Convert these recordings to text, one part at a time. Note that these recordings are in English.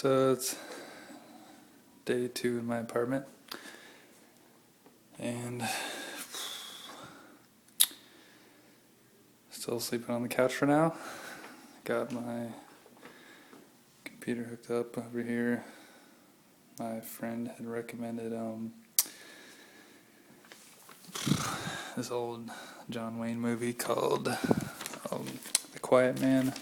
So it's day 2 in my apartment, and still sleeping on the couch for now. Got my computer hooked up over here. My friend had recommended this old John Wayne movie called The Quiet Man.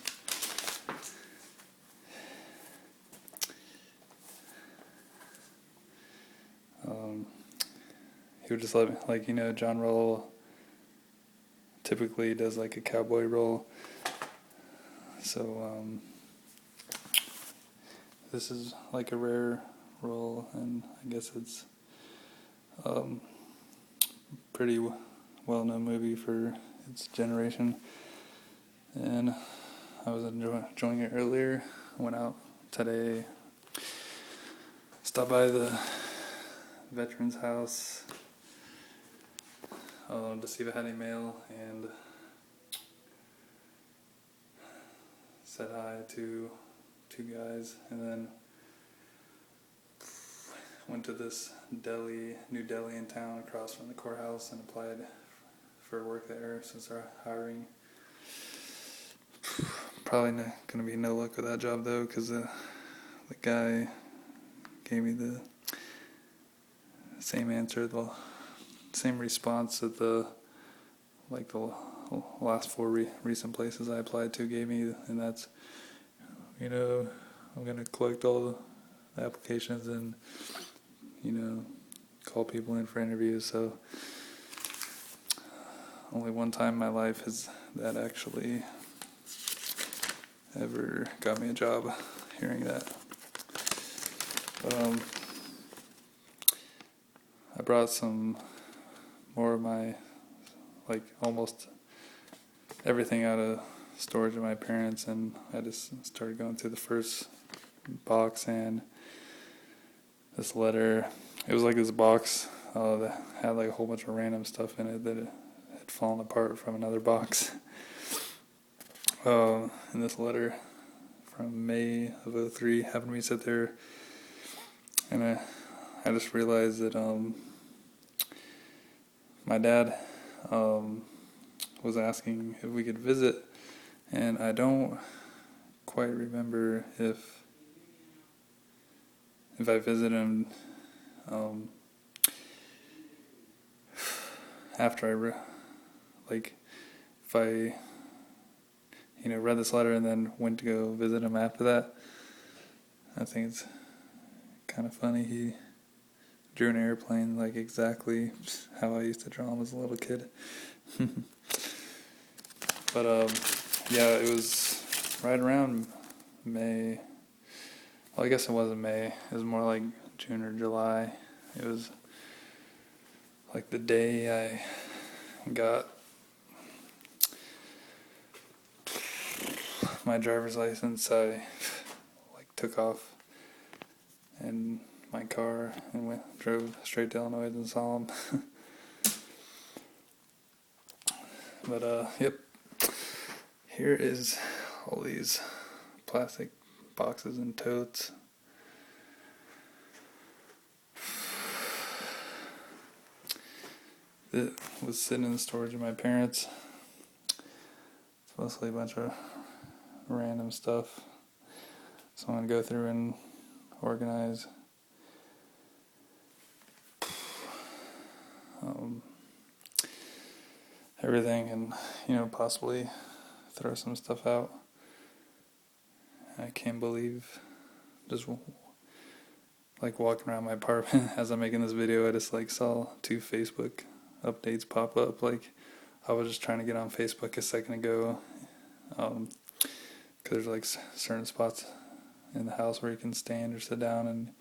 He would just let me, John Roll typically does like a cowboy role. So this is like a rare role, and I guess it's pretty well-known movie for its generation. And I was enjoying it earlier. I went out today, stopped by the veterans house to see if I had any mail, and said hi to 2 guys, and then went to this new deli in town across from the courthouse and applied for work there since they're hiring. Probably going to be no luck with that job though, because the guy gave me the same answer, the same response that the last 4 recent places I applied to gave me, and that's, I'm going to collect all the applications and, call people in for interviews. So only one time in my life has that actually ever got me a job, hearing that. I brought some more of my, almost everything out of storage of my parents, and I just started going through the first box, and this letter, it was like this box that had like a whole bunch of random stuff in it that had fallen apart from another box. And this letter from May of 2003 happened to me sit there, and I just realized that my dad was asking if we could visit, and I don't quite remember if I visited him after if I read this letter and then went to go visit him after that. I think it's kind of funny. He drew an airplane like exactly how I used to draw him as a little kid. But yeah, it was right around May. Well, I guess it wasn't May. It was more like June or July. It was like the day I got my driver's license. I took off in my car and drove straight to Illinois and saw him. But yep, here is all these plastic boxes and totes. It was sitting in the storage of my parents. It's mostly a bunch of random stuff, so I'm going to go through and organize everything, and possibly throw some stuff out. I can't believe just walking around my apartment as I'm making this video, I just saw 2 Facebook updates pop up. I was just trying to get on Facebook a second ago, because there's certain spots in the house where you can stand or sit down and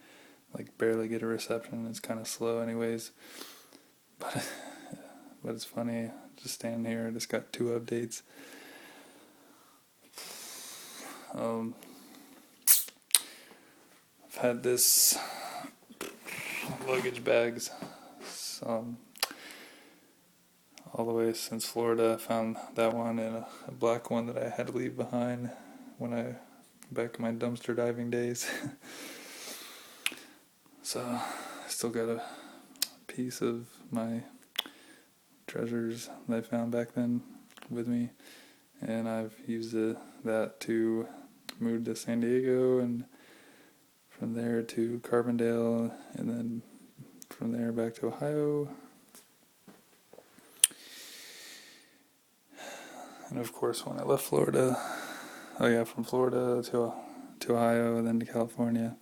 barely get a reception. It's kind of slow anyways, but it's funny, just standing here, I just got 2 updates. I've had this luggage bags all the way since Florida. I found that one and a black one that I had to leave behind when I back in my dumpster diving days. So I still got a piece of my treasures that I found back then with me, and I've used that to move to San Diego, and from there to Carbondale, and then from there back to Ohio. And of course, when I left Florida, from Florida to Ohio, and then to California,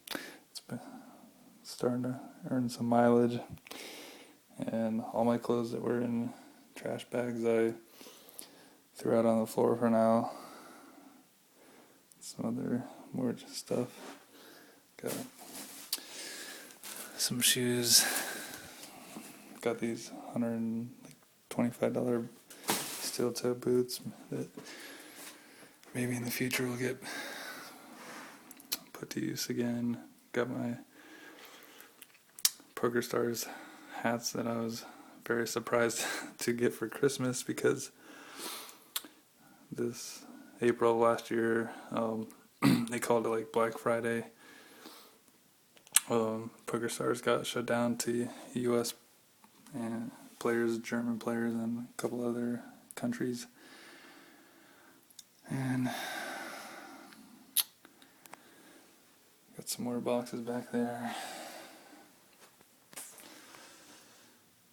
it's been starting to earn some mileage. And all my clothes that were in trash bags, I threw out on the floor for now. Some other more stuff. Got some shoes. Got these $125 steel toe boots that maybe in the future will get put to use again. Got my Poker Stars hats that I was very surprised to get for Christmas, because this April of last year, they called it like Black Friday. Poker Stars got shut down to U.S. and players, German players, and a couple other countries. And got some more boxes back there.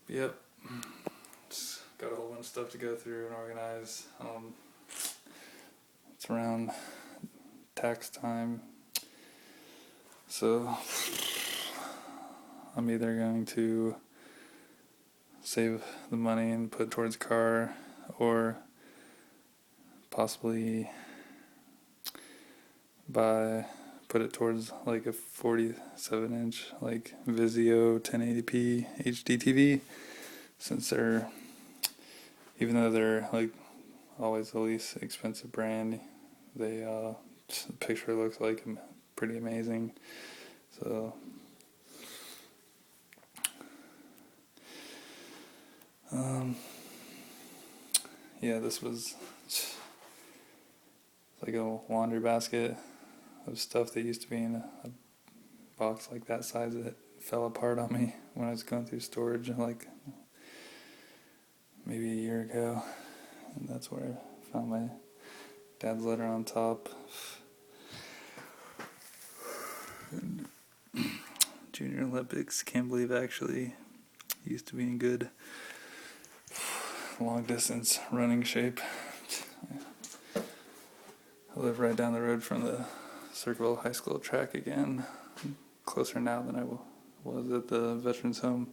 Yep, just got a whole bunch of stuff to go through and organize. It's around tax time, so I'm either going to save the money and put it towards a car, or possibly put it towards like a 47-inch like Vizio 1080p HD TV, since even though they're like always the least expensive brand, the picture looks like pretty amazing. So yeah, this was like a laundry basket of stuff that used to be in a box like that size that fell apart on me when I was going through storage like maybe a year ago. And that's where I found my dad's letter on top. And Junior Olympics, can't believe I actually used to be in good long distance running shape. I live right down the road from the Circleville High School track again. I'm closer now than I was at the Veterans Home.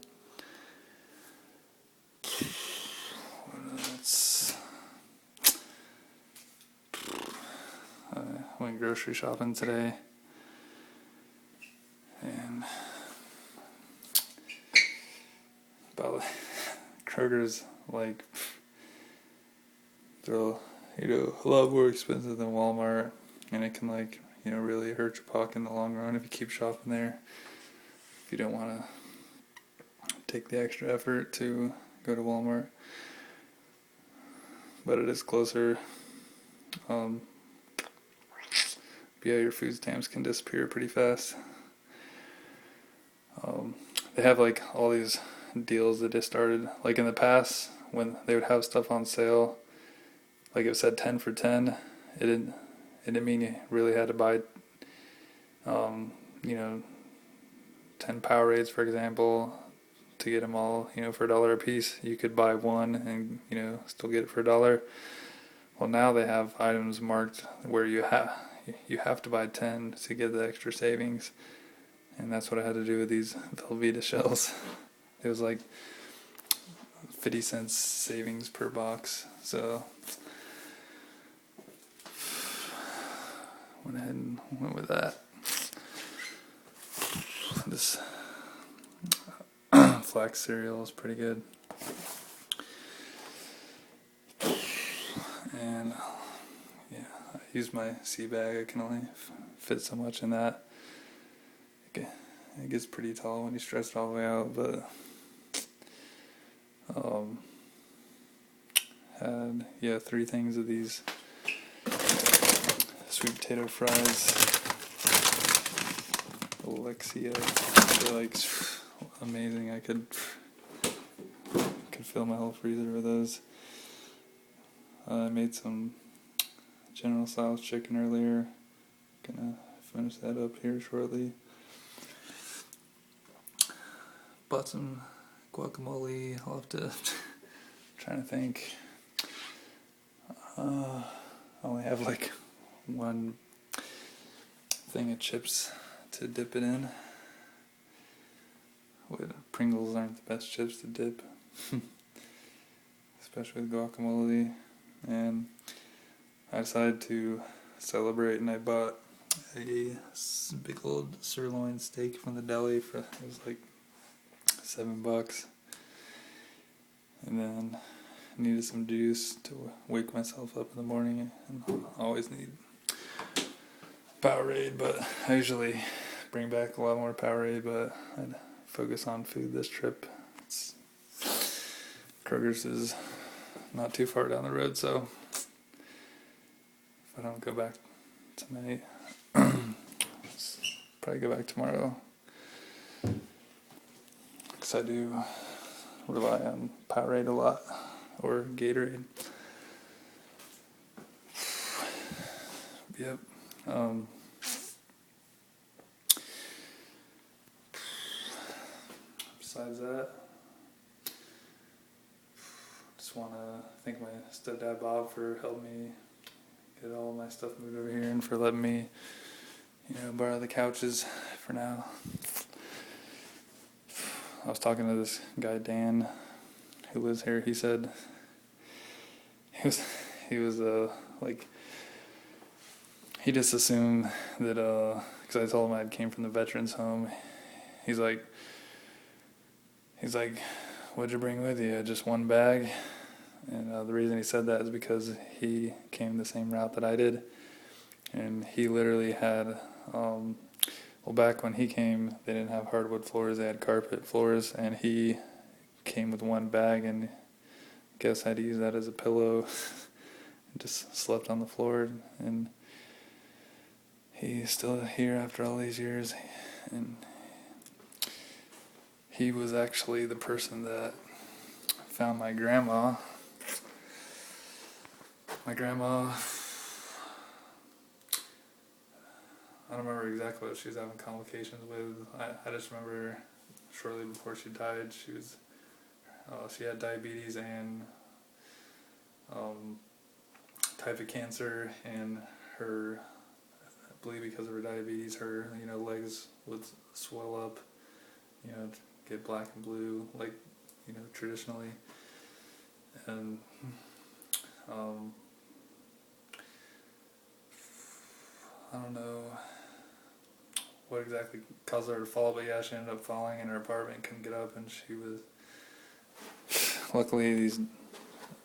I went grocery shopping today, and Kroger's like they're a lot more expensive than Walmart, and it can really hurt your pocket in the long run if you keep shopping there, if you don't want to take the extra effort to go to Walmart. But it is closer. But yeah, your food stamps can disappear pretty fast. They have like all these deals that just started. Like in the past, when they would have stuff on sale, like it said 10 for 10, it didn't mean you really had to buy 10 Powerades, for example, to get them all, for $1 a piece. You could buy one and, still get it for $1. Well, now they have items marked where you have to buy 10 to get the extra savings. And that's what I had to do with these Velveeta shells. It was like 50 cents savings per box. So went ahead and went with that. This flax cereal is pretty good. And yeah, I use my sea bag. I can only fit so much in that. It gets pretty tall when you stretch it all the way out, but had 3 things of these sweet potato fries. Alexia. They're like amazing. I could fill my whole freezer with those. I made some General Tso's chicken earlier. Gonna finish that up here shortly. Bought some guacamole. I'll have to trying to think. I only have like one thing of chips to dip it in. Pringles aren't the best chips to dip, especially with guacamole. And I decided to celebrate, and I bought a big old sirloin steak from the deli for, it was like $7. And then needed some juice to wake myself up in the morning, and I always need Powerade, but I usually bring back a lot more Powerade, but I'd focus on food this trip. Kroger's is not too far down the road, so if I don't go back tonight, probably go back tomorrow, because I do rely on Powerade a lot, or Gatorade. Yep. Besides that, just want to thank my stepdad Bob for helping me get all my stuff moved over here, and for letting me, borrow the couches for now. I was talking to this guy Dan, who lives here. He said he was like, he just assumed that because I told him I came from the veterans home. He's like, what'd you bring with you? Just one bag? And the reason he said that is because he came the same route that I did, and he literally had, back when he came, they didn't have hardwood floors, they had carpet floors, and he came with one bag, and I guess I had to use that as a pillow, and just slept on the floor, and he's still here after all these years, and he was actually the person that found my grandma. My grandma, I don't remember exactly what she was having complications with. I just remember shortly before she died, she had diabetes and type of cancer, and I believe because of her diabetes, her legs would swell up, get black and blue, like traditionally, and I don't know what exactly caused her to fall, but yeah, she ended up falling in her apartment, couldn't get up, and she was, luckily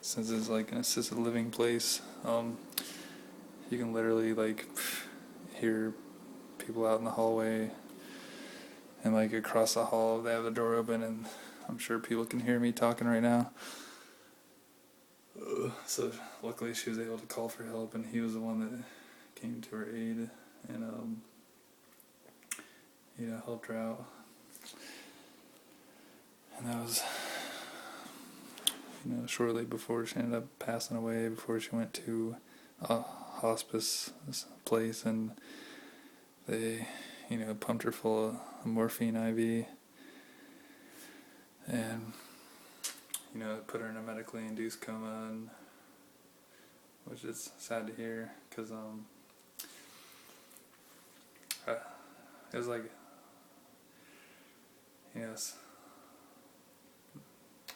since it's like an assisted living place, you can literally like hear people out in the hallway, and like across the hall they have the door open, and I'm sure people can hear me talking right now. So luckily she was able to call for help, and he was the one that came to her aid and helped her out. And that was shortly before she ended up passing away, before she went to a hospice place, and they pumped her full of a morphine IV, and put her in a medically induced coma, and which is sad to hear, because it was like,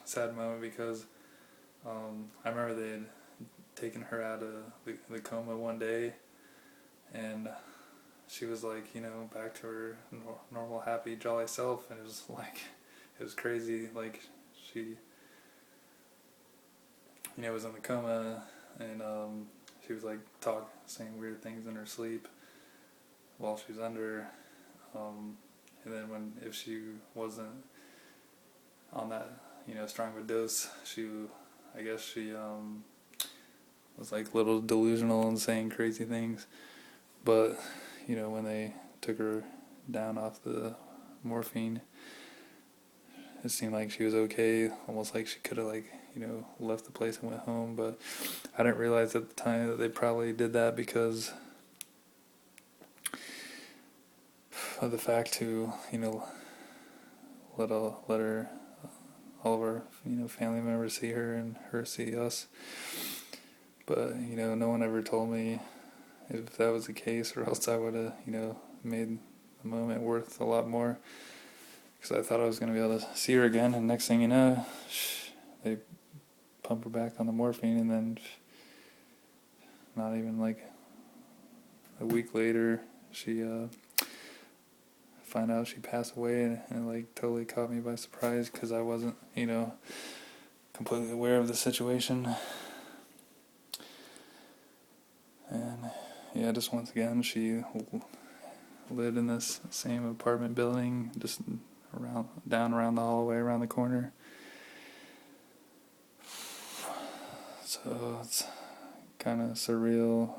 sad moment, because I remember they had taken her out of the coma one day, and she was like, back to her normal, happy, jolly self, and it was like, it was crazy, like she was in the coma, and she was like saying weird things in her sleep while she was under, and then if she wasn't on that strong of a dose, I guess she was like a little delusional and saying crazy things, But, when they took her down off the morphine, it seemed like she was okay, almost like she could have, left the place and went home. But I didn't realize at the time that they probably did that because of the fact to, let her, all of our, family members see her and her see us. But, no one ever told me if that was the case, or else I would have, made the moment worth a lot more. Because I thought I was going to be able to see her again, and next thing you know, they pump her back on the morphine, and then not even like a week later, she find out she passed away, and it like totally caught me by surprise because I wasn't, completely aware of the situation. And yeah, just once again, she lived in this same apartment building, just down around the hallway, around the corner. So it's kind of surreal,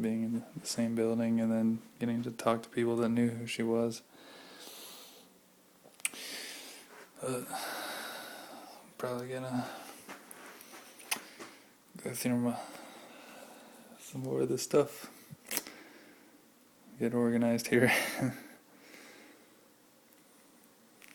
being in the same building and then getting to talk to people that knew who she was. But probably gonna go through some more of this stuff, get organized here.